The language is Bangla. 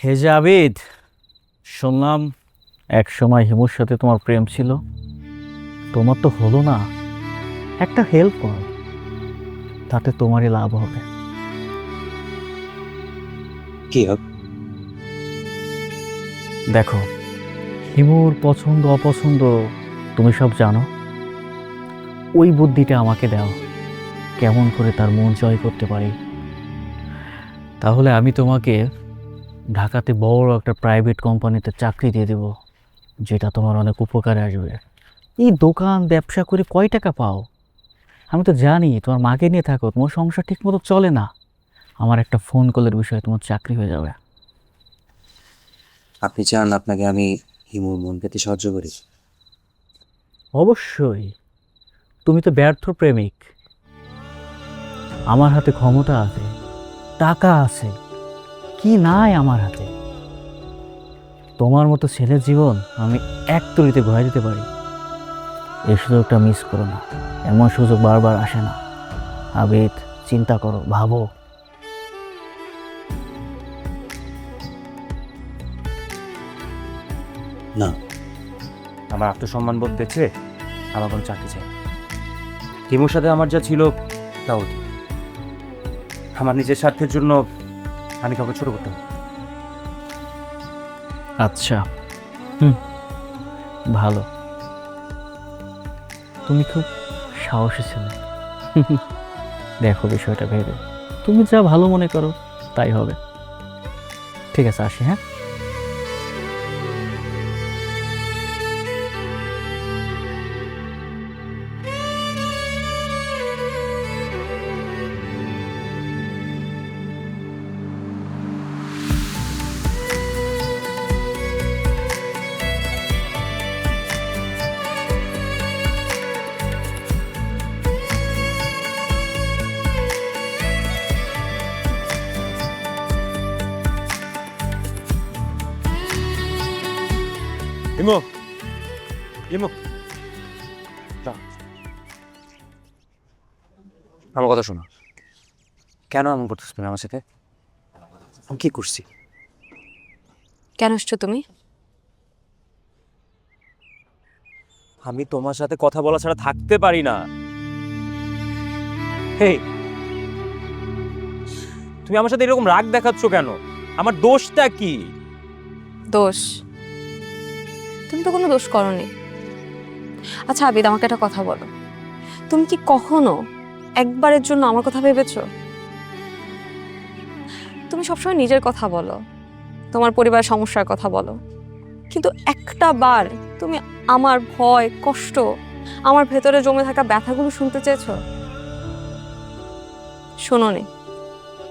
হে জাবিদ, শুনলাম এক সময় হিমুর সাথে তোমার প্রেম ছিল। তোমার তো হলো না। একটা হেল্প করো, তাতে তোমারই লাভ হবে। কি হবে? দেখো, হিমুর পছন্দ অপছন্দ তুমি সব জানো। ওই বুদ্ধিটা আমাকে দাও, কেমন করে তার মন জয় করতে পারি। তাহলে আমি তোমাকে ঢাকাতে বড় একটা প্রাইভেট কোম্পানিতে চাকরি দিয়ে দেব, যেটা তোমার অনেক উপকারে আসবে। এই দোকান ব্যবসা করে কয় টাকা পাও? আমি তো জানি তোমার মাকে নিয়ে থাকো, তোমার সংসার ঠিক মতো চলে না। আমার একটা ফোন কলের বিষয়ে তোমার চাকরি হয়ে যাবে। আপনি চান আপনাকে আমি হিমুর মন পেতে সাহায্য করি? অবশ্যই। তুমি তো ব্যর্থ প্রেমিক। আমার হাতে ক্ষমতা আছে, টাকা আছে, কি নাই আমার হাতে। তোমার মতো ছেলের জীবন আমি এক তুড়িতে ঘুরে দিতে পারি। এই সুযোগটা মিস করো না, এমন সুযোগ বারবার আসে না। আবিদ, চিন্তা করো, ভাবো। না, আমার আত্মসম্মান বোধ দেখছে আমার কোনো চাকরি চাই না। হিমুর সাথে আমার যা ছিল তাও ঠিক। আমার নিজের স্বার্থের জন্য আমি কাউকে ছোট করতে হবে। আচ্ছা, হুম, ভালো। তুমি খুব সাহসী ছেলে। দেখো বিষয়টা ভেবে, তুমি যা ভালো মনে করো তাই হবে। ঠিক আছে, আসি, হ্যাঁ। হিমু, হিমু, আমার কথা শোনো। কেন এমন করতেছ তুমি আমার সাথে? আমি কি করছি? কেন এসছো তুমি? আমি তোমার সাথে কথা বলা ছাড়া থাকতে পারি না। হেই, তুমি আমার সাথে এরকম রাগ দেখাচ্ছ কেন? আমার দোষটা কি? দোষ? তুমি তো কোনো দোষ করোনি। আচ্ছা আবিদ, আমাকে একটা কথা বলো, তুমি কি কখনো একবারের জন্য আমার কথা ভেবেছো? তুমি সবসময় নিজের কথা বলো, তোমার পরিবারের সমস্যার কথা বলো, কিন্তু একটা বার তুমি আমার ভয়, কষ্ট, আমার ভেতরে জমে থাকা ব্যথাগুলো শুনতে চেয়েছো? শোনোনি।